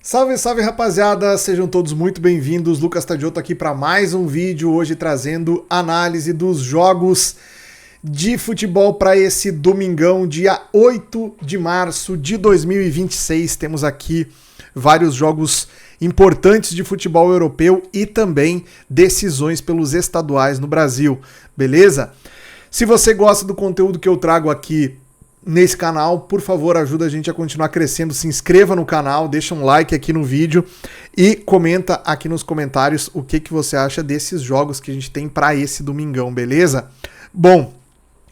Salve, salve rapaziada, sejam todos muito bem-vindos. Lucas Tadioto aqui para mais um vídeo, hoje trazendo análise dos jogos de futebol para esse domingão, dia 8 de março de 2026. Temos aqui vários jogos importantes de futebol europeu e também decisões pelos estaduais no Brasil, beleza? Se você gosta do conteúdo que eu trago aqui nesse canal, por favor, ajuda a gente a continuar crescendo, se inscreva no canal, deixa um like aqui no vídeo e comenta aqui nos comentários o que você acha desses jogos que a gente tem para esse domingão, beleza? Bom,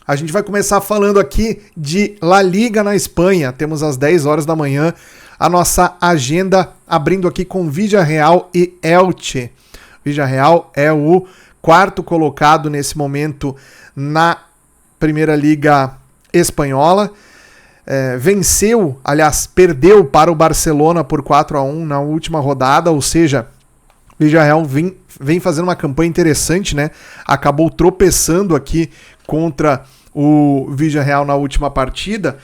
a gente vai começar falando aqui de La Liga na Espanha, temos às 10 horas da manhã a nossa agenda abrindo aqui com Villarreal e Elche. Villarreal é o quarto colocado nesse momento na Primeira Liga espanhola, perdeu para o Barcelona por 4-1 na última rodada, ou seja, o Villarreal vem fazendo uma campanha interessante, né? Acabou tropeçando aqui contra o Villarreal na última partida,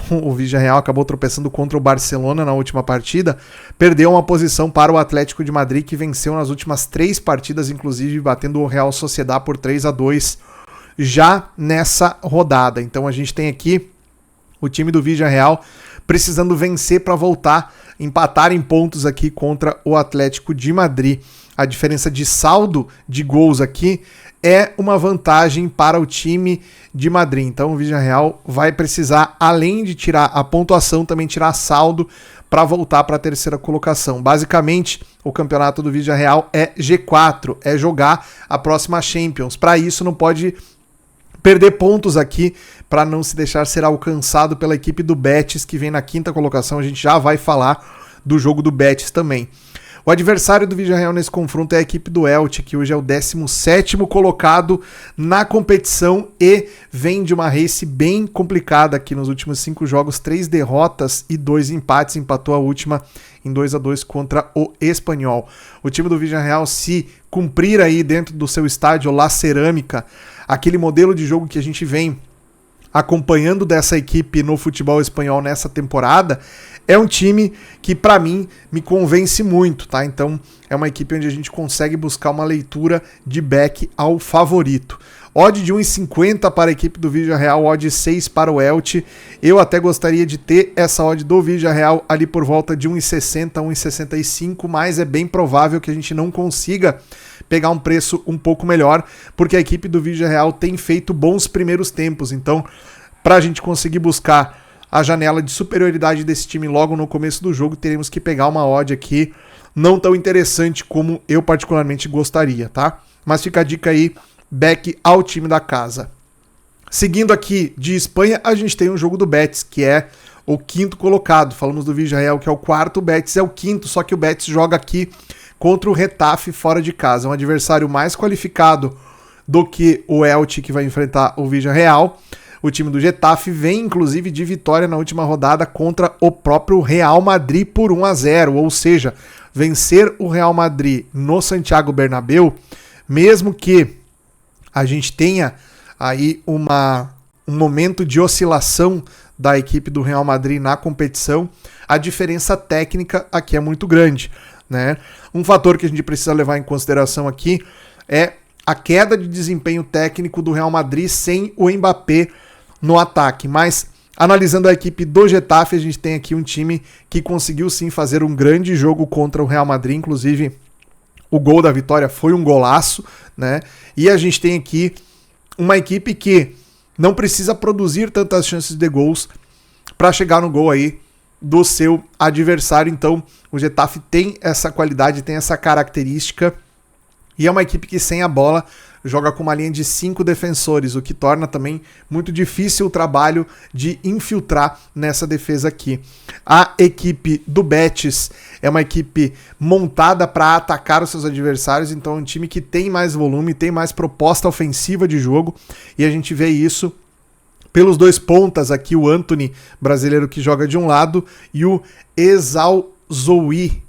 o Villarreal acabou tropeçando contra o Barcelona na última partida, perdeu uma posição para o Atlético de Madrid, que venceu nas últimas 3 partidas, inclusive batendo o Real Sociedad por 3-2, já nessa rodada. Então a gente tem aqui o time do Villarreal precisando vencer para voltar, empatar em pontos aqui contra o Atlético de Madrid. A diferença de saldo de gols aqui é uma vantagem para o time de Madrid. Então o Villarreal vai precisar, além de tirar a pontuação, também tirar saldo para voltar para a terceira colocação. Basicamente, o campeonato do Villarreal é G4, é jogar a próxima Champions. Para isso não pode perder pontos aqui para não se deixar ser alcançado pela equipe do Betis, que vem na 5ª colocação. A gente já vai falar do jogo do Betis também. O adversário do Villarreal nesse confronto é a equipe do Elche, que hoje é o 17º colocado na competição e vem de uma race bem complicada aqui nos últimos 5 jogos, 3 derrotas e 2 empates, empatou a última em 2-2 contra o Espanyol. O time do Villarreal, se cumprir aí dentro do seu estádio La Cerâmica, aquele modelo de jogo que a gente vem acompanhando dessa equipe no futebol espanhol nessa temporada, é um time que para mim me convence muito, tá? Então é uma equipe onde a gente consegue buscar uma leitura de back ao favorito. Odd de 1,50 para a equipe do Villarreal, odd 6 para o Elche. Eu até gostaria de ter essa odd do Villarreal ali por volta de 1,60, 1,65, mas é bem provável que a gente não consiga pegar um preço um pouco melhor, porque a equipe do Villarreal tem feito bons primeiros tempos. Então, para a gente conseguir buscar a janela de superioridade desse time logo no começo do jogo, teremos que pegar uma odd aqui não tão interessante como eu particularmente gostaria, tá? Mas fica a dica aí, back ao time da casa. Seguindo aqui de Espanha, a gente tem o jogo do Betis, que é o 5º colocado. Falamos do Villarreal, que é o 4º, o Betis é o 5º, só que o Betis joga aqui contra o Getafe fora de casa. É um adversário mais qualificado do que o Elche, que vai enfrentar o Villarreal. O time do Getafe vem, inclusive, de vitória na última rodada contra o próprio Real Madrid por 1-0, ou seja, vencer o Real Madrid no Santiago Bernabéu, mesmo que a gente tenha aí um momento de oscilação da equipe do Real Madrid na competição, a diferença técnica aqui é muito grande, né? Um fator que a gente precisa levar em consideração aqui é a queda de desempenho técnico do Real Madrid sem o Mbappé no ataque, mas analisando a equipe do Getafe, a gente tem aqui um time que conseguiu sim fazer um grande jogo contra o Real Madrid, inclusive o gol da vitória foi um golaço, né? E a gente tem aqui uma equipe que não precisa produzir tantas chances de gols para chegar no gol aí do seu adversário. Então o Getafe tem essa qualidade, tem essa característica, e é uma equipe que sem a bola joga com uma linha de 5 defensores, o que torna também muito difícil o trabalho de infiltrar nessa defesa aqui. A equipe do Betis é uma equipe montada para atacar os seus adversários, então é um time que tem mais volume, tem mais proposta ofensiva de jogo, e a gente vê isso pelos 2 pontas aqui, o Antony, brasileiro, que joga de um lado, e o Ezazoui,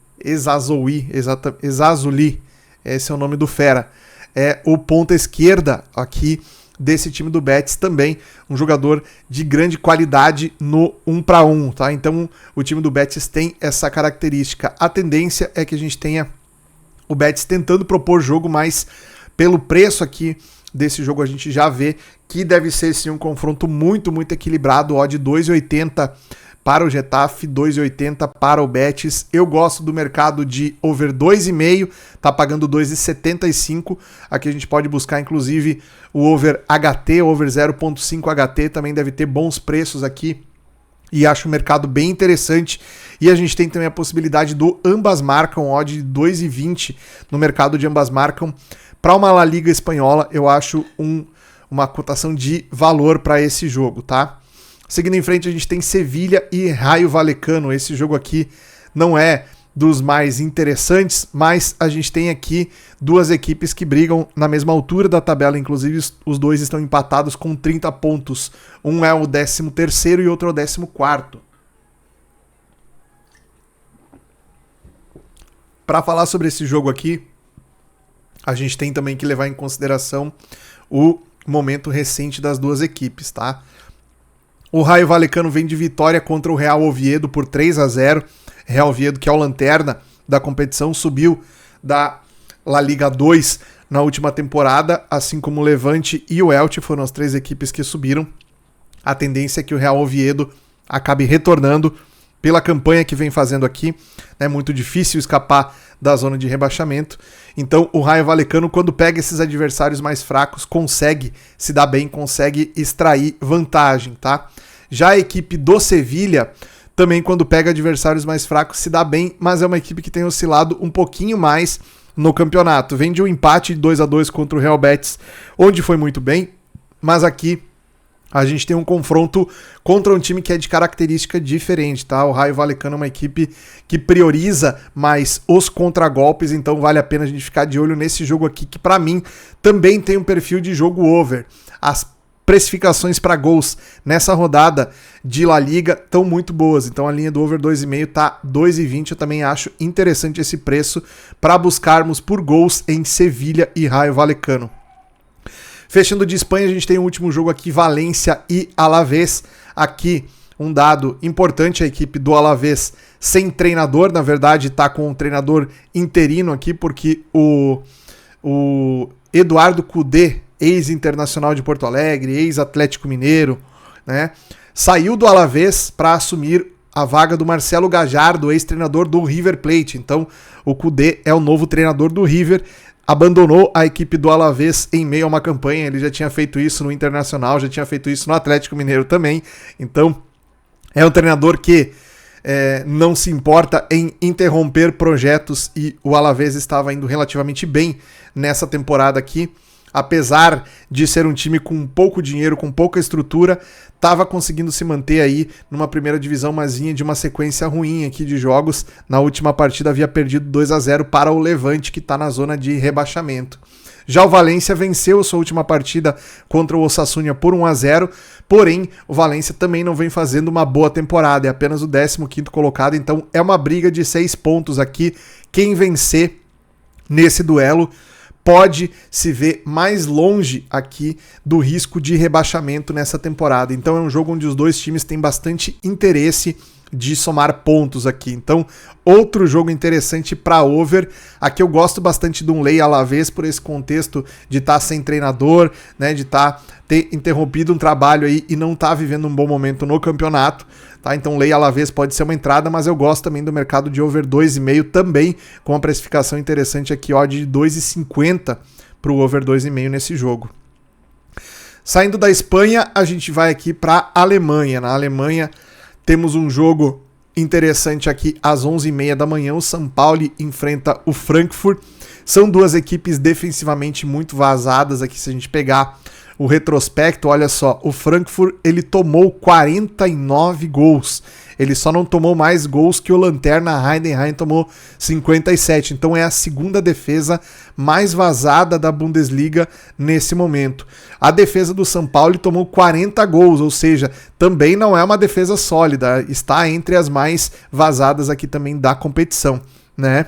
esse é o nome do fera, é o ponta esquerda aqui desse time do Betis também, um jogador de grande qualidade no 1 para 1, tá? Então o time do Betis tem essa característica. A tendência é que a gente tenha o Betis tentando propor jogo, mas pelo preço aqui desse jogo a gente já vê que deve ser sim um confronto muito equilibrado, odd 2,80 para o Getafe, 2,80 para o Betis. Eu gosto do mercado de over 2,5, tá pagando 2,75. Aqui a gente pode buscar inclusive o over HT, over 0.5 HT, também deve ter bons preços aqui. E acho o mercado bem interessante. E a gente tem também a possibilidade do ambas marcam, odd de 2,20 no mercado de ambas marcam. Para uma La Liga espanhola, eu acho uma cotação de valor para esse jogo, tá? Seguindo em frente, a gente tem Sevilha e Rayo Vallecano. Esse jogo aqui não é dos mais interessantes, mas a gente tem aqui duas equipes que brigam na mesma altura da tabela, inclusive os dois estão empatados com 30 pontos. Um é o 13º e outro é o 14º. Para falar sobre esse jogo aqui, a gente tem também que levar em consideração o momento recente das duas equipes, tá? O Rayo Vallecano vem de vitória contra o Real Oviedo por 3-0. Real Oviedo, que é o lanterna da competição, subiu da La Liga 2 na última temporada, assim como o Levante e o Elche foram as três equipes que subiram. A tendência é que o Real Oviedo acabe retornando pela campanha que vem fazendo aqui. É muito difícil escapar da zona de rebaixamento. Então o Rayo Vallecano, quando pega esses adversários mais fracos, consegue se dar bem, consegue extrair vantagem, tá? Já a equipe do Sevilha, também quando pega adversários mais fracos, se dá bem, mas é uma equipe que tem oscilado um pouquinho mais no campeonato. Vem de um empate de 2-2 contra o Real Betis, onde foi muito bem, mas aqui a gente tem um confronto contra um time que é de característica diferente, tá? O Rayo Vallecano é uma equipe que prioriza mais os contragolpes, então vale a pena a gente ficar de olho nesse jogo aqui, que para mim também tem um perfil de jogo over. As precificações para gols nessa rodada de La Liga estão muito boas, então a linha do over 2,5 tá 2,20, eu também acho interessante esse preço para buscarmos por gols em Sevilha e Rayo Vallecano. Fechando de Espanha, a gente tem o último jogo aqui, Valência e Alavés. Aqui um dado importante, a equipe do Alavés sem treinador, na verdade está com um treinador interino aqui, porque o Eduardo Cudê, ex-internacional de Porto Alegre, ex-Atlético Mineiro, né, saiu do Alavés para assumir a vaga do Marcelo Gallardo, ex-treinador do River Plate. Então o Cudê é o novo treinador do River, abandonou a equipe do Alavés em meio a uma campanha, ele já tinha feito isso no Internacional, já tinha feito isso no Atlético Mineiro também, então é um treinador que não se importa em interromper projetos e o Alavés estava indo relativamente bem nessa temporada aqui, apesar de ser um time com pouco dinheiro, com pouca estrutura, estava conseguindo se manter aí numa primeira divisão, mas vinha de uma sequência ruim aqui de jogos. Na última partida havia perdido 2-0 para o Levante, que está na zona de rebaixamento. Já o Valência venceu sua última partida contra o Osasuna por 1-0, porém o Valência também não vem fazendo uma boa temporada, é apenas o 15º colocado, então é uma briga de 6 pontos aqui. Quem vencer nesse duelo pode se ver mais longe aqui do risco de rebaixamento nessa temporada. Então é um jogo onde os dois times têm bastante interesse de somar pontos aqui. Então, outro jogo interessante para over. Aqui eu gosto bastante de um Lei Alavés por esse contexto de estar sem treinador, né, de ter interrompido um trabalho aí e não estar vivendo um bom momento no campeonato. Tá? Então, Lei Alavés pode ser uma entrada, mas eu gosto também do mercado de over 2,5 também, com uma precificação interessante aqui, ó, de 2,50 para o over 2,5 nesse jogo. Saindo da Espanha, a gente vai aqui para a Alemanha. Na Alemanha, temos um jogo interessante aqui às 11h30 da manhã. O São Paulo enfrenta o Frankfurt. São duas equipes defensivamente muito vazadas aqui. Se a gente pegar o retrospecto, olha só, o Frankfurt ele tomou 49 gols. Ele só não tomou mais gols que o lanterna Heidenheim tomou 57. Então é a segunda defesa mais vazada da Bundesliga nesse momento. A defesa do São Paulo tomou 40 gols, ou seja, também não é uma defesa sólida. Está entre as mais vazadas aqui também da competição, né?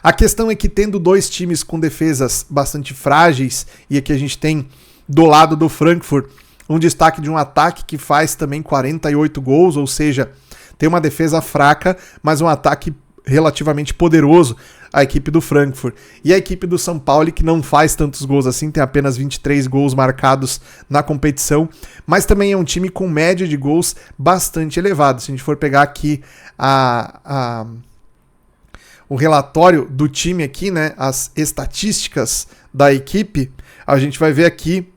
A questão é que tendo dois times com defesas bastante frágeis, e aqui a gente tem Do lado do Frankfurt, um destaque de um ataque que faz também 48 gols, ou seja, tem uma defesa fraca, mas um ataque relativamente poderoso, a equipe do Frankfurt. E a equipe do São Paulo, que não faz tantos gols assim, tem apenas 23 gols marcados na competição, mas também é um time com média de gols bastante elevada. Se a gente for pegar aqui o relatório do time aqui, né, as estatísticas da equipe, a gente vai ver aqui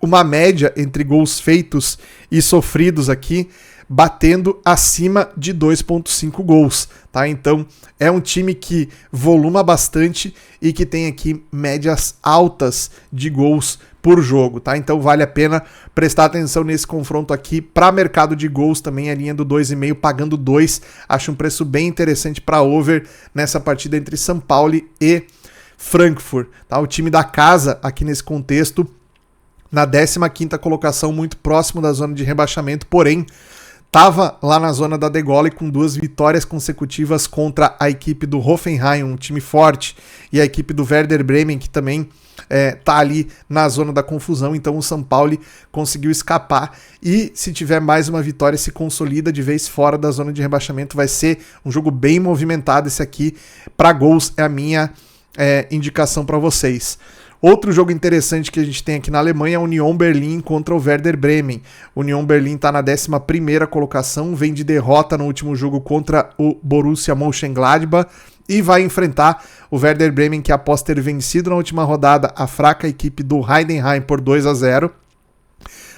uma média entre gols feitos e sofridos aqui, batendo acima de 2,5 gols, tá? Então é um time que voluma bastante e que tem aqui médias altas de gols por jogo, tá? Então vale a pena prestar atenção nesse confronto aqui. Para mercado de gols também a linha do 2,5 pagando 2, acho um preço bem interessante para over nessa partida entre São Paulo e Frankfurt, tá? O time da casa aqui nesse contexto na 15ª colocação, muito próximo da zona de rebaixamento, porém estava lá na zona da degola e com 2 vitórias consecutivas contra a equipe do Hoffenheim, um time forte, e a equipe do Werder Bremen, que também tá ali na zona da confusão. Então o São Paulo conseguiu escapar e, se tiver mais uma vitória, se consolida de vez fora da zona de rebaixamento. Vai ser um jogo bem movimentado esse aqui. Para gols é a minha indicação para vocês. Outro jogo interessante que a gente tem aqui na Alemanha é a Union Berlin contra o Werder Bremen. Union Berlin está na 11ª colocação, vem de derrota no último jogo contra o Borussia Mönchengladbach e vai enfrentar o Werder Bremen, que após ter vencido na última rodada a fraca equipe do Heidenheim por 2-0,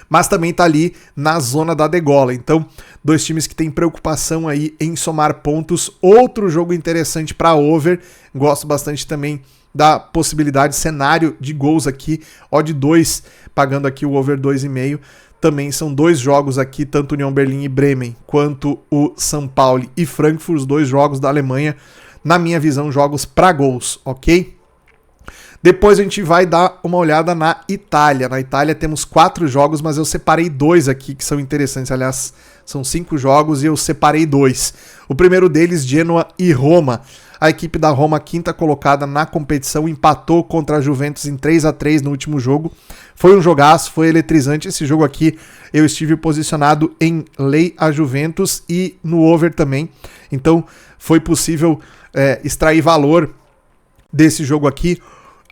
mas também está ali na zona da degola. Então, dois times que têm preocupação aí em somar pontos. Outro jogo interessante para over, gosto bastante também da possibilidade, cenário de gols aqui, odd 2, pagando aqui o over 2,5. Também são dois jogos aqui, tanto Union Berlin e Bremen, quanto o São Paulo e Frankfurt, os dois jogos da Alemanha, na minha visão, jogos para gols, ok? Depois a gente vai dar uma olhada na Itália. Na Itália temos 4 jogos, mas eu separei 2 aqui que são interessantes. Aliás, são 5 jogos e eu separei 2. O primeiro deles, Genoa e Roma. A equipe da Roma, 5ª colocada na competição, empatou contra a Juventus em 3-3 no último jogo. Foi um jogaço, foi eletrizante. Esse jogo aqui eu estive posicionado em lei a Juventus e no over também. Então foi possível extrair valor desse jogo aqui.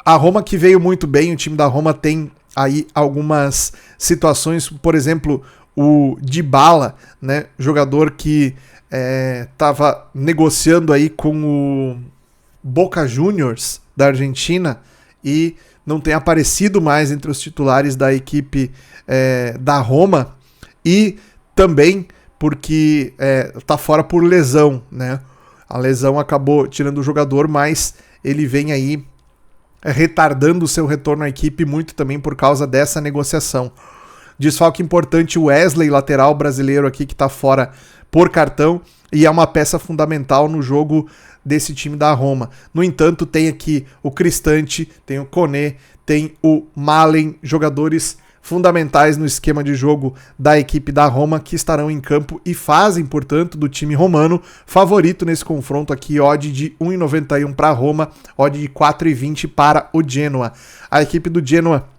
A Roma que veio muito bem, o time da Roma tem aí algumas situações, por exemplo, o Dybala, né, jogador que estava negociando aí com o Boca Juniors da Argentina e não tem aparecido mais entre os titulares da equipe da Roma, e também porque está fora por lesão, né? A lesão acabou tirando o jogador, mas ele vem aí retardando o seu retorno à equipe muito também por causa dessa negociação. Desfalque importante, o Wesley, lateral brasileiro aqui, que está fora por cartão e é uma peça fundamental no jogo desse time da Roma. No entanto, tem aqui o Cristante, tem o Koné, tem o Malen, jogadores fundamentais no esquema de jogo da equipe da Roma, que estarão em campo e fazem, portanto, do time romano favorito nesse confronto aqui, odd de 1,91 para a Roma, odd de 4,20 para o Genoa. A equipe do Genoa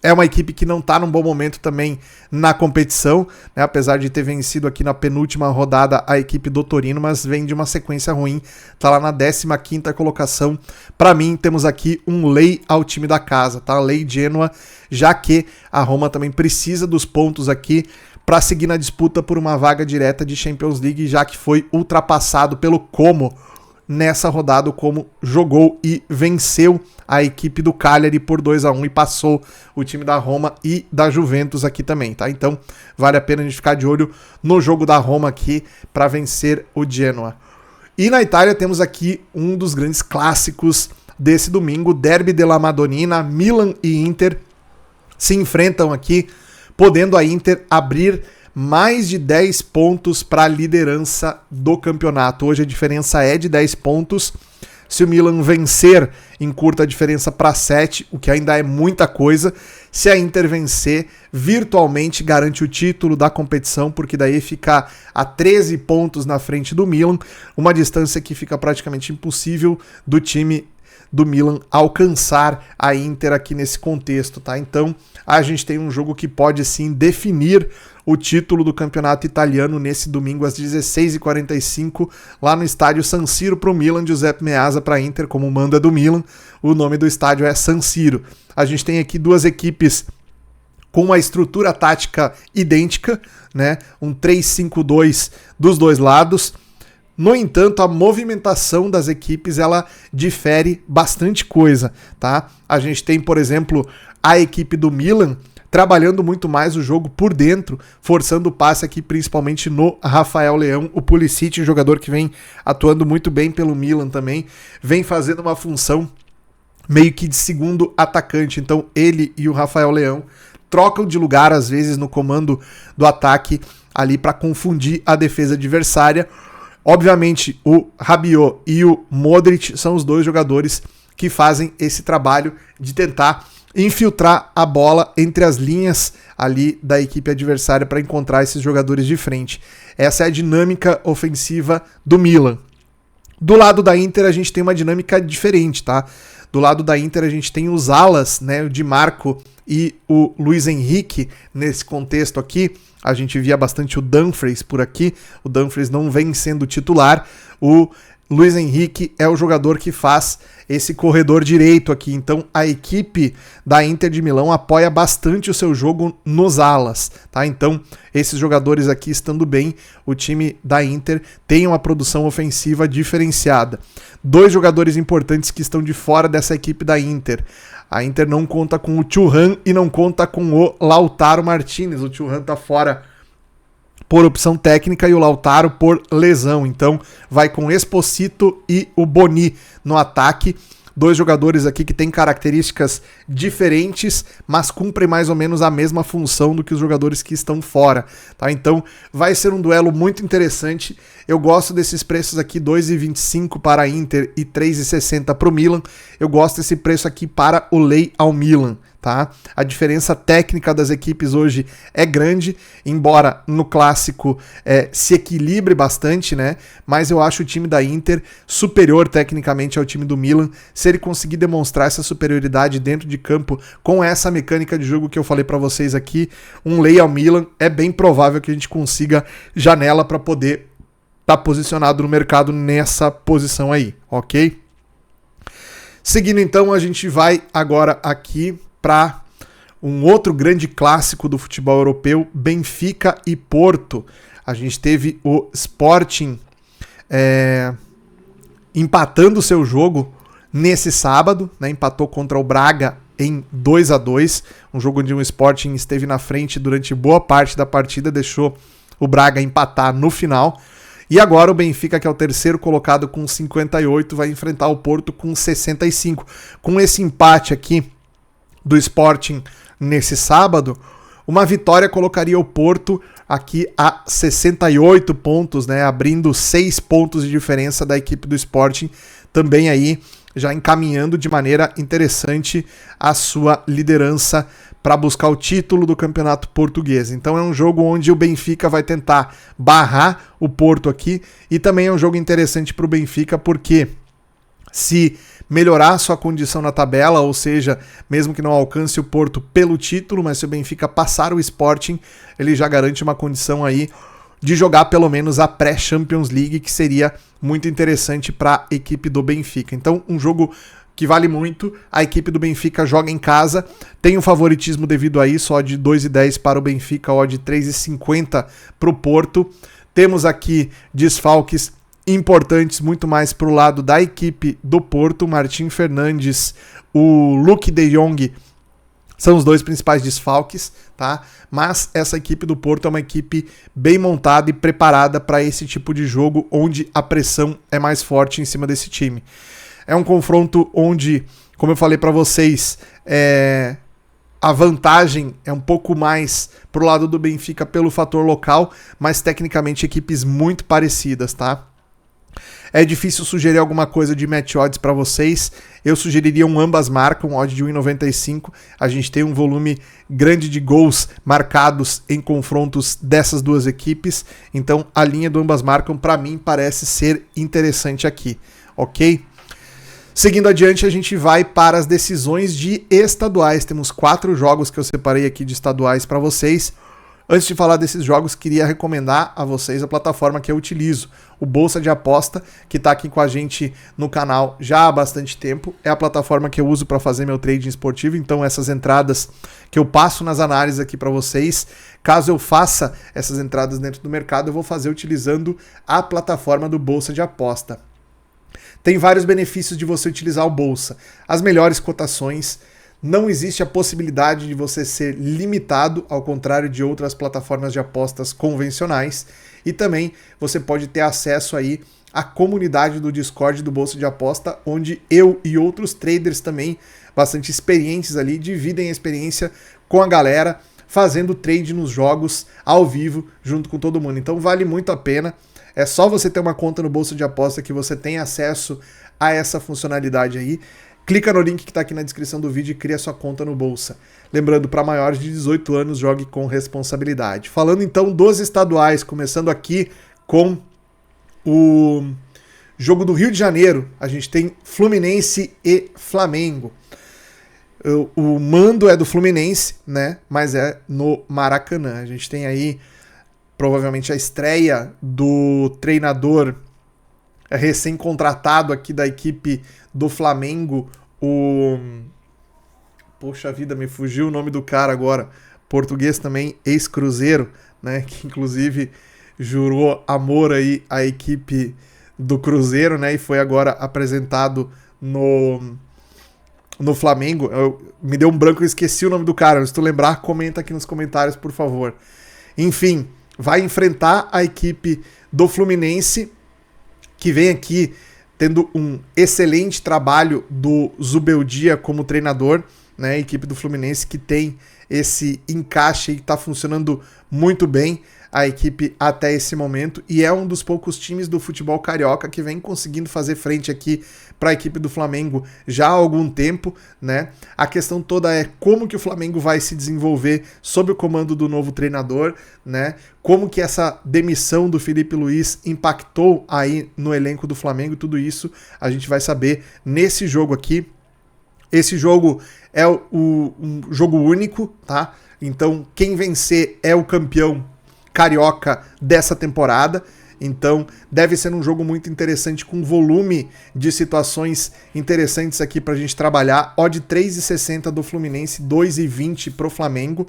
é uma equipe que não está num bom momento também na competição, né? Apesar de ter vencido aqui na penúltima rodada a equipe do Torino, mas vem de uma sequência ruim, está lá na 15ª colocação. Para mim, temos aqui um lei ao time da casa, tá? Lei Genoa, já que a Roma também precisa dos pontos aqui para seguir na disputa por uma vaga direta de Champions League, já que foi ultrapassado pelo Como nessa rodada. O Como jogou e venceu a equipe do Cagliari por 2-1 e passou o time da Roma e da Juventus aqui também, tá? Então vale a pena a gente ficar de olho no jogo da Roma aqui para vencer o Genoa. E na Itália temos aqui um dos grandes clássicos desse domingo, Derby della Madonnina. Milan e Inter se enfrentam aqui, podendo a Inter abrir mais de 10 pontos para a liderança do campeonato. Hoje a diferença é de 10 pontos. Se o Milan vencer, encurta a diferença para 7, o que ainda é muita coisa. Se a Inter vencer, virtualmente garante o título da competição, porque daí fica a 13 pontos na frente do Milan, uma distância que fica praticamente impossível do time do Milan alcançar a Inter aqui nesse contexto, tá? Então a gente tem um jogo que pode sim definir o título do campeonato italiano nesse domingo às 16h45 lá no estádio San Siro para o Milan, Giuseppe Meazza para a Inter, como manda do Milan, o nome do estádio é San Siro. A gente tem aqui duas equipes com uma estrutura tática idêntica, né? Um 3-5-2 dos dois lados. No entanto, a movimentação das equipes ela difere bastante coisa, tá? A gente tem, por exemplo, a equipe do Milan trabalhando muito mais o jogo por dentro, forçando o passe aqui principalmente no Rafael Leão, o Pulisic, um jogador que vem atuando muito bem pelo Milan também, vem fazendo uma função meio que de segundo atacante. Então ele e o Rafael Leão trocam de lugar às vezes no comando do ataque ali para confundir a defesa adversária. Obviamente o Rabiot e o Modric são os dois jogadores que fazem esse trabalho de tentar infiltrar a bola entre as linhas ali da equipe adversária para encontrar esses jogadores de frente. Essa é a dinâmica ofensiva do Milan. Do lado da Inter a gente tem uma dinâmica diferente, tá? Do lado da Inter a gente tem os alas, né, o Di Marco e o Luiz Henrique nesse contexto aqui. A gente via bastante o Dumfries por aqui, o Dumfries não vem sendo titular, o Luiz Henrique é o jogador que faz esse corredor direito aqui, então a equipe da Inter de Milão apoia bastante o seu jogo nos alas, tá? Então esses jogadores aqui estando bem, o time da Inter tem uma produção ofensiva diferenciada. Dois jogadores importantes que estão de fora dessa equipe da Inter. A Inter não conta com o Thuram e não conta com o Lautaro Martinez. O Thuram tá fora por opção técnica e o Lautaro por lesão. Então vai com Esposito e o Boni no ataque. Dois jogadores aqui que têm características diferentes, mas cumprem mais ou menos a mesma função do que os jogadores que estão fora, tá? Então vai ser um duelo muito interessante. Eu gosto desses preços aqui, 2,25 para a Inter e 3,60 para o Milan. Eu gosto desse preço aqui para o Lei ao Milan, tá? A diferença técnica das equipes hoje é grande, embora no clássico se equilibre bastante, né? Mas eu acho o time da Inter superior tecnicamente ao time do Milan. Se ele conseguir demonstrar essa superioridade dentro de campo com essa mecânica de jogo que eu falei para vocês aqui, um Lei ao Milan, é bem provável que a gente consiga janela para poder estar posicionado no mercado nessa posição aí, ok? Seguindo então, a gente vai agora aqui para um outro grande clássico do futebol europeu, Benfica e Porto. A gente teve o Sporting empatando o seu jogo nesse sábado, né? Empatou contra o Braga em 2-2, um jogo onde o Sporting esteve na frente durante boa parte da partida, deixou o Braga empatar no final. E agora o Benfica, que é o terceiro colocado com 58, vai enfrentar o Porto com 65. Com esse empate aqui do Sporting nesse sábado, uma vitória colocaria o Porto aqui a 68 pontos, né, abrindo 6 pontos de diferença da equipe do Sporting, também aí já encaminhando de maneira interessante a sua liderança para buscar o título do campeonato português. Então é um jogo onde o Benfica vai tentar barrar o Porto aqui, e também é um jogo interessante para o Benfica porque se melhorar sua condição na tabela, ou seja, mesmo que não alcance o Porto pelo título, mas se o Benfica passar o Sporting, ele já garante uma condição aí de jogar pelo menos a pré-Champions League, que seria muito interessante para a equipe do Benfica. Então, um jogo que vale muito. A equipe do Benfica joga em casa, tem um favoritismo devido a isso, odd de 2,10 para o Benfica, odd de 3,50 para o Porto. Temos aqui desfalques importantes, muito mais para o lado da equipe do Porto. Martim Fernandes, o Luke de Jong são os dois principais desfalques, tá? Mas essa equipe do Porto é uma equipe bem montada e preparada para esse tipo de jogo, onde a pressão é mais forte em cima desse time. É um confronto onde, como eu falei para vocês, a vantagem é um pouco mais pro lado do Benfica pelo fator local, mas tecnicamente equipes muito parecidas, tá? É difícil sugerir alguma coisa de match odds para vocês. Eu sugeriria ambas marcam, odd de 1,95. A gente tem um volume grande de gols marcados em confrontos dessas duas equipes. Então a linha do ambas marcam para mim parece ser interessante aqui, ok? Seguindo adiante, a gente vai para as decisões de estaduais. Temos 4 jogos que eu separei aqui de estaduais para vocês. Antes de falar desses jogos, queria recomendar a vocês a plataforma que eu utilizo, o Bolsa de Aposta, que está aqui com a gente no canal já há bastante tempo. É a plataforma que eu uso para fazer meu trading esportivo, então essas entradas que eu passo nas análises aqui para vocês, caso eu faça essas entradas dentro do mercado, eu vou fazer utilizando a plataforma do Bolsa de Aposta. Tem vários benefícios de você utilizar o Bolsa. As melhores cotações, não existe a possibilidade de você ser limitado, ao contrário de outras plataformas de apostas convencionais. E também você pode ter acesso aí à comunidade do Discord do Bolsa de Aposta, onde eu e outros traders também, bastante experientes ali, dividem a experiência com a galera, fazendo trade nos jogos ao vivo, junto com todo mundo. Então vale muito a pena. É só você ter uma conta no Bolsa de Aposta que você tem acesso a essa funcionalidade aí. Clica no link que está aqui na descrição do vídeo e cria sua conta no Bolsa. Lembrando, para maiores de 18 anos, jogue com responsabilidade. Falando então dos estaduais, começando aqui com o jogo do Rio de Janeiro. A gente tem Fluminense e Flamengo. O mando é do Fluminense, né? Mas é no Maracanã. A gente tem aí provavelmente a estreia do treinador recém-contratado aqui da equipe do Flamengo, Poxa vida, me fugiu o nome do cara agora. Português também, ex-Cruzeiro, né? Que inclusive jurou amor aí à equipe do Cruzeiro, né? E foi agora apresentado no Flamengo. Me deu um branco, eu esqueci o nome do cara. Se tu lembrar, comenta aqui nos comentários, por favor. Enfim, vai enfrentar a equipe do Fluminense, que vem aqui tendo um excelente trabalho do Zubeldia como treinador, né? A equipe do Fluminense que tem esse encaixe e está funcionando muito bem, a equipe até esse momento, e é um dos poucos times do futebol carioca que vem conseguindo fazer frente aqui para a equipe do Flamengo já há algum tempo, né? A questão toda é como que o Flamengo vai se desenvolver sob o comando do novo treinador, né? Como que essa demissão do Felipe Luiz impactou aí no elenco do Flamengo, tudo isso a gente vai saber nesse jogo aqui. Esse jogo é um jogo único, tá? Então quem vencer é o campeão carioca dessa temporada. Então deve ser um jogo muito interessante, com volume de situações interessantes aqui pra gente trabalhar. Odd 3,60 do Fluminense, 2,20 pro Flamengo.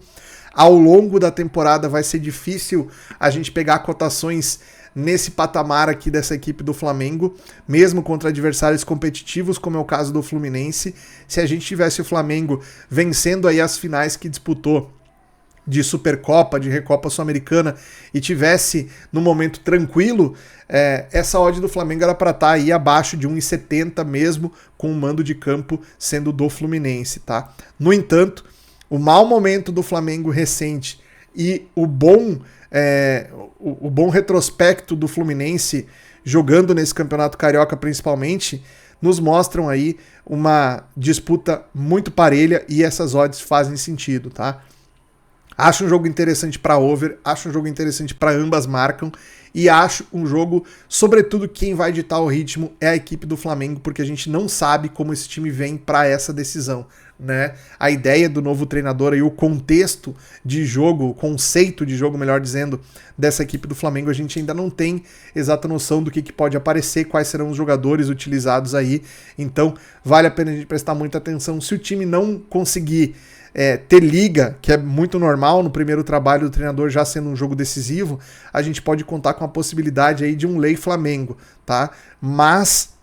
Ao longo da temporada vai ser difícil a gente pegar cotações nesse patamar aqui dessa equipe do Flamengo, mesmo contra adversários competitivos, como é o caso do Fluminense. Se a gente tivesse o Flamengo vencendo aí as finais que disputou de Supercopa, de Recopa Sul-Americana, e tivesse no momento tranquilo, essa odd do Flamengo era para estar aí abaixo de 1,70 mesmo, com o mando de campo sendo do Fluminense, tá? No entanto, o mau momento do Flamengo recente e o bom retrospecto do Fluminense jogando nesse Campeonato Carioca principalmente, nos mostram aí uma disputa muito parelha, e essas odds fazem sentido, tá? Acho um jogo interessante para over, acho um jogo interessante para ambas marcam, e acho um jogo, sobretudo, quem vai ditar o ritmo é a equipe do Flamengo, porque a gente não sabe como esse time vem para essa decisão, né? A ideia do novo treinador e o contexto de jogo, o conceito de jogo, melhor dizendo, dessa equipe do Flamengo, a gente ainda não tem exata noção do que pode aparecer, quais serão os jogadores utilizados aí. Então vale a pena a gente prestar muita atenção. Se o time não conseguir ter liga, que é muito normal no primeiro trabalho do treinador já sendo um jogo decisivo, a gente pode contar com a possibilidade aí de um lei Flamengo, tá? Mas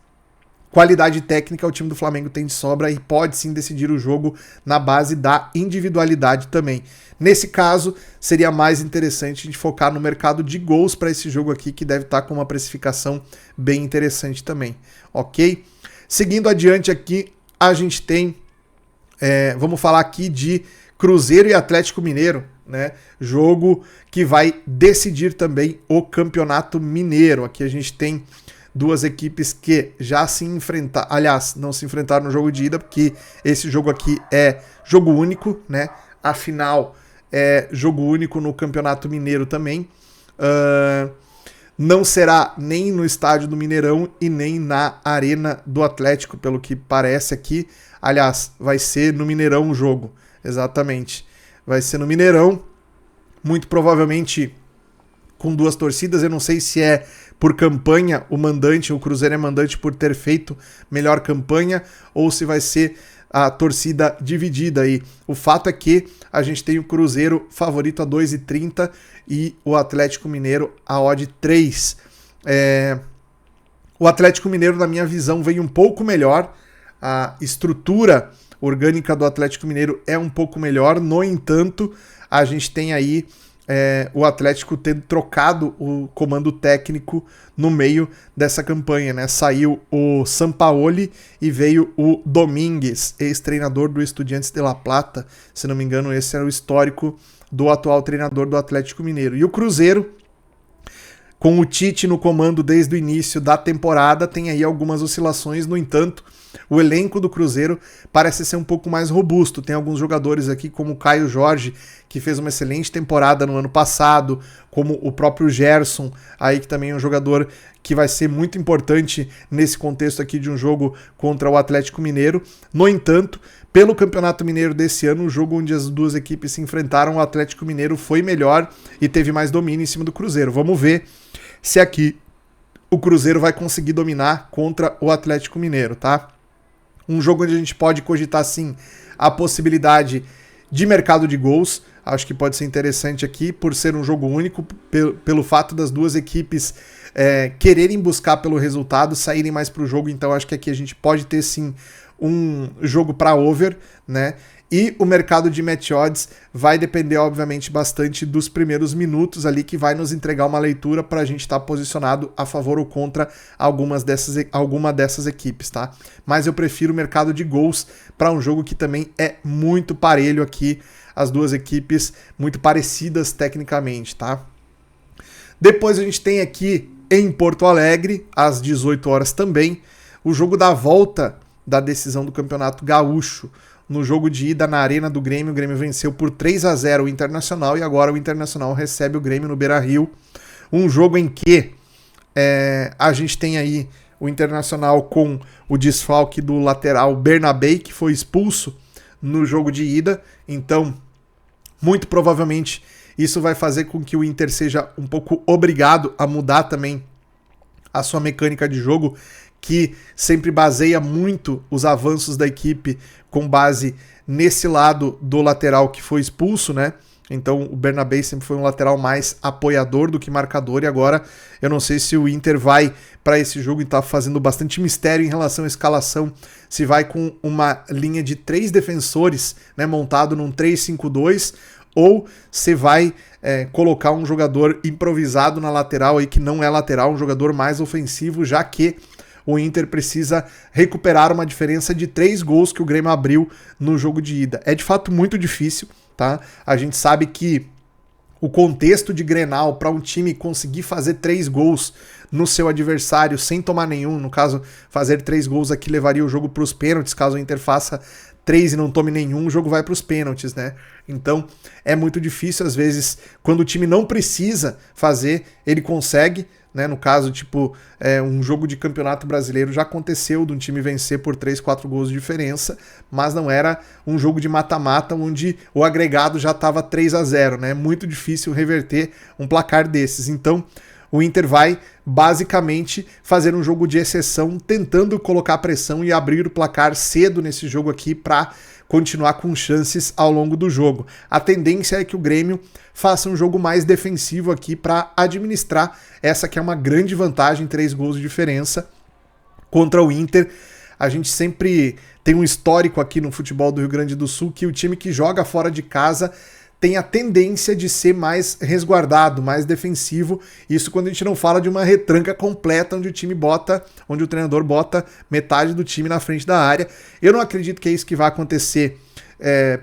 qualidade técnica o time do Flamengo tem de sobra e pode sim decidir o jogo na base da individualidade também. Nesse caso, seria mais interessante a gente focar no mercado de gols para esse jogo aqui, que deve estar com uma precificação bem interessante também, ok? Seguindo adiante aqui, a gente tem vamos falar aqui de Cruzeiro e Atlético Mineiro, né? Jogo que vai decidir também o Campeonato Mineiro. Aqui a gente tem duas equipes que já se enfrentaram, aliás, não se enfrentaram no jogo de ida, porque esse jogo aqui é jogo único, né? A final é jogo único no Campeonato Mineiro também. Não será nem no estádio do Mineirão e nem na Arena do Atlético, pelo que parece aqui. Aliás, vai ser no Mineirão o jogo, exatamente. Vai ser no Mineirão, muito provavelmente com 2 torcidas. Eu não sei se é por campanha o mandante, o Cruzeiro é mandante por ter feito melhor campanha, ou se vai ser a torcida dividida aí. O fato é que a gente tem o Cruzeiro favorito a 2,30 e o Atlético Mineiro a odd 3. O Atlético Mineiro, na minha visão, veio um pouco melhor. A estrutura orgânica do Atlético Mineiro é um pouco melhor. No entanto, a gente tem aí o Atlético tendo trocado o comando técnico no meio dessa campanha, né? Saiu o Sampaoli e veio o Domingues, ex-treinador do Estudiantes de La Plata. Se não me engano, esse era o histórico do atual treinador do Atlético Mineiro. E o Cruzeiro, com o Tite no comando desde o início da temporada, tem aí algumas oscilações. No entanto, o elenco do Cruzeiro parece ser um pouco mais robusto. Tem alguns jogadores aqui, como o Caio Jorge, que fez uma excelente temporada no ano passado, como o próprio Gerson, aí que também é um jogador que vai ser muito importante nesse contexto aqui de um jogo contra o Atlético Mineiro. No entanto, pelo Campeonato Mineiro desse ano, o jogo onde as duas equipes se enfrentaram, o Atlético Mineiro foi melhor e teve mais domínio em cima do Cruzeiro. Vamos ver se aqui o Cruzeiro vai conseguir dominar contra o Atlético Mineiro, tá? Um jogo onde a gente pode cogitar, sim, a possibilidade de mercado de gols. Acho que pode ser interessante aqui, por ser um jogo único, pelo fato das duas equipes quererem buscar pelo resultado, saírem mais para o jogo. Então acho que aqui a gente pode ter, sim, um jogo para over, né? E o mercado de match odds vai depender, obviamente, bastante dos primeiros minutos ali, que vai nos entregar uma leitura para a gente estar posicionado a favor ou contra alguma dessas equipes, tá? Mas eu prefiro o mercado de gols para um jogo que também é muito parelho aqui, as duas equipes muito parecidas tecnicamente, tá? Depois a gente tem aqui em Porto Alegre, às 18 horas também, o jogo da volta da decisão do Campeonato Gaúcho. No jogo de ida na Arena do Grêmio, o Grêmio venceu por 3-0 o Internacional e agora o Internacional recebe o Grêmio no Beira-Rio. Um jogo em que a gente tem aí o Internacional com o desfalque do lateral Bernabé, que foi expulso no jogo de ida. Então, muito provavelmente, isso vai fazer com que o Inter seja um pouco obrigado a mudar também a sua mecânica de jogo, que sempre baseia muito os avanços da equipe com base nesse lado do lateral que foi expulso, né? Então o Bernabé sempre foi um lateral mais apoiador do que marcador, e agora eu não sei se o Inter vai para esse jogo e tá fazendo bastante mistério em relação à escalação, se vai com uma linha de 3 defensores, né, montado num 3-5-2, ou se vai colocar um jogador improvisado na lateral aí, que não é lateral, um jogador mais ofensivo, já que o Inter precisa recuperar uma diferença de 3 gols que o Grêmio abriu no jogo de ida. É de fato muito difícil, tá? A gente sabe que o contexto de Grenal, para um time conseguir fazer 3 gols no seu adversário sem tomar nenhum, no caso, fazer 3 gols aqui levaria o jogo para os pênaltis. Caso o Inter faça 3 e não tome nenhum, o jogo vai para os pênaltis, né? Então é muito difícil, às vezes, quando o time não precisa fazer, ele consegue, né? No caso, tipo, um jogo de campeonato brasileiro já aconteceu de um time vencer por 3, 4 gols de diferença, mas não era um jogo de mata-mata onde o agregado já estava 3-0, né? É muito difícil reverter um placar desses. Então o Inter vai basicamente fazer um jogo de exceção, tentando colocar pressão e abrir o placar cedo nesse jogo aqui para continuar com chances ao longo do jogo. A tendência é que o Grêmio faça um jogo mais defensivo aqui para administrar essa que é uma grande vantagem, 3 gols de diferença contra o Inter. A gente sempre tem um histórico aqui no futebol do Rio Grande do Sul que o time que joga fora de casa tem a tendência de ser mais resguardado, mais defensivo. Isso quando a gente não fala de uma retranca completa, onde o treinador bota metade do time na frente da área. Eu não acredito que é isso que vai acontecer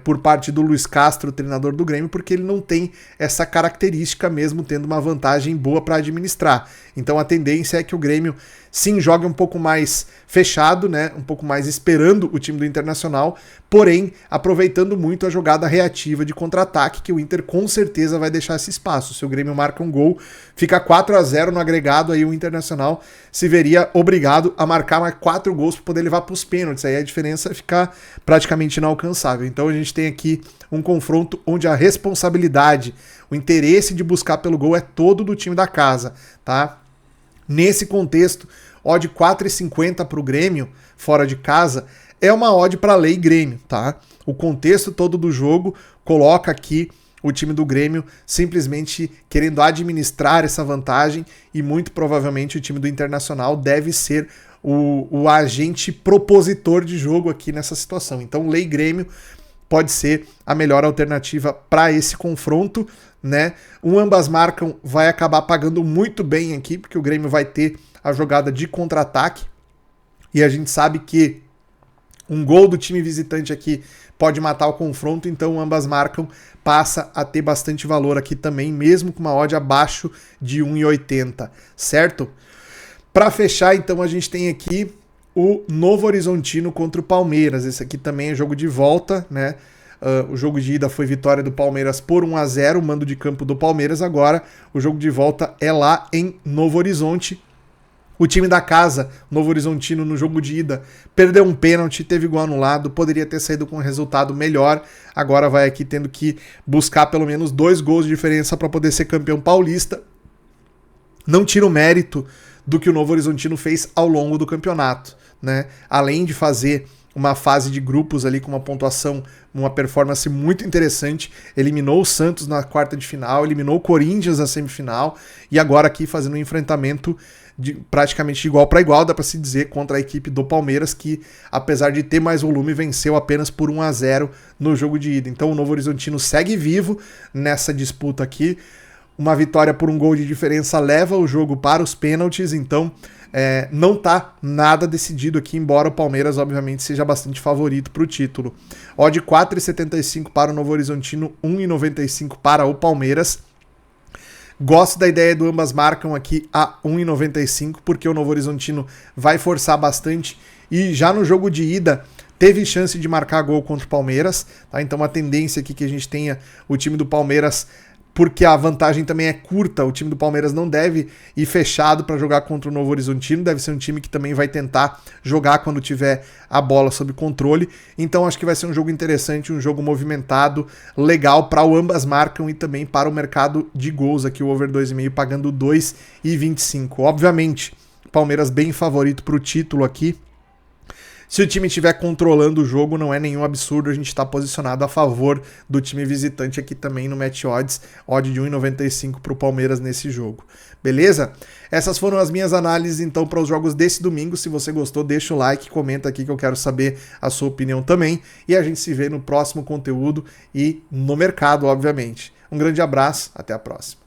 por parte do Luiz Castro, o treinador do Grêmio, porque ele não tem essa característica mesmo tendo uma vantagem boa para administrar. Então a tendência é que o Grêmio sim jogue um pouco mais fechado, né, um pouco mais esperando o time do Internacional, porém aproveitando muito a jogada reativa de contra-ataque, que o Inter com certeza vai deixar esse espaço. Se o Grêmio marca um gol, fica 4-0 no agregado, aí o Internacional se veria obrigado a marcar mais 4 gols para poder levar para os pênaltis, aí a diferença fica praticamente inalcançável. Então a gente tem aqui um confronto onde a responsabilidade, o interesse de buscar pelo gol é todo do time da casa, tá? Nesse contexto, odd 4,50 para o Grêmio, fora de casa, é uma odd para lei Grêmio, tá? O contexto todo do jogo coloca aqui o time do Grêmio simplesmente querendo administrar essa vantagem e muito provavelmente o time do Internacional deve ser o agente propositor de jogo aqui nessa situação. Então, lei Grêmio pode ser a melhor alternativa para esse confronto, né? O ambas marcam vai acabar pagando muito bem aqui, porque o Grêmio vai ter a jogada de contra-ataque, e a gente sabe que um gol do time visitante aqui pode matar o confronto, então ambas marcam passa a ter bastante valor aqui também, mesmo com uma odd abaixo de 1,80, certo? Para fechar, então, a gente tem aqui o Novo Horizontino contra o Palmeiras. Esse aqui também é jogo de volta, né? O jogo de ida foi vitória do Palmeiras por 1-0, mando de campo do Palmeiras. Agora o jogo de volta é lá em Novo Horizonte. O time da casa, Novo Horizontino, no jogo de ida, perdeu um pênalti, teve gol anulado, poderia ter saído com um resultado melhor. Agora vai aqui tendo que buscar pelo menos 2 gols de diferença para poder ser campeão paulista. Não tira o mérito do que o Novo Horizontino fez ao longo do campeonato, né? Além de fazer uma fase de grupos ali com uma pontuação, uma performance muito interessante, eliminou o Santos na quarta de final, eliminou o Corinthians na semifinal e agora aqui fazendo um enfrentamento praticamente de igual para igual, dá para se dizer, contra a equipe do Palmeiras, que apesar de ter mais volume, venceu apenas por 1-0 no jogo de ida. Então o Novo Horizontino segue vivo nessa disputa aqui. Uma vitória por um gol de diferença leva o jogo para os pênaltis, então não tá nada decidido aqui, embora o Palmeiras obviamente seja bastante favorito para o título. Odd 4,75 para o Novo Horizontino, 1,95 para o Palmeiras. Gosto da ideia do ambas marcam aqui a 1,95, porque o Novo Horizontino vai forçar bastante e já no jogo de ida teve chance de marcar gol contra o Palmeiras, tá? Então a tendência aqui que a gente tenha o time do Palmeiras, porque a vantagem também é curta, o time do Palmeiras não deve ir fechado para jogar contra o Novo Horizontino, deve ser um time que também vai tentar jogar quando tiver a bola sob controle, então acho que vai ser um jogo interessante, um jogo movimentado, legal para o ambas marcam e também para o mercado de gols aqui, o over 2,5 pagando 2,25. Obviamente, Palmeiras bem favorito para o título aqui. Se o time estiver controlando o jogo, não é nenhum absurdo a gente estar posicionado a favor do time visitante aqui também no Match Odds, odd de 1,95 para o Palmeiras nesse jogo. Beleza? Essas foram as minhas análises então para os jogos desse domingo. Se você gostou, deixa o like, comenta aqui que eu quero saber a sua opinião também. E a gente se vê no próximo conteúdo e no mercado, obviamente. Um grande abraço, até a próxima.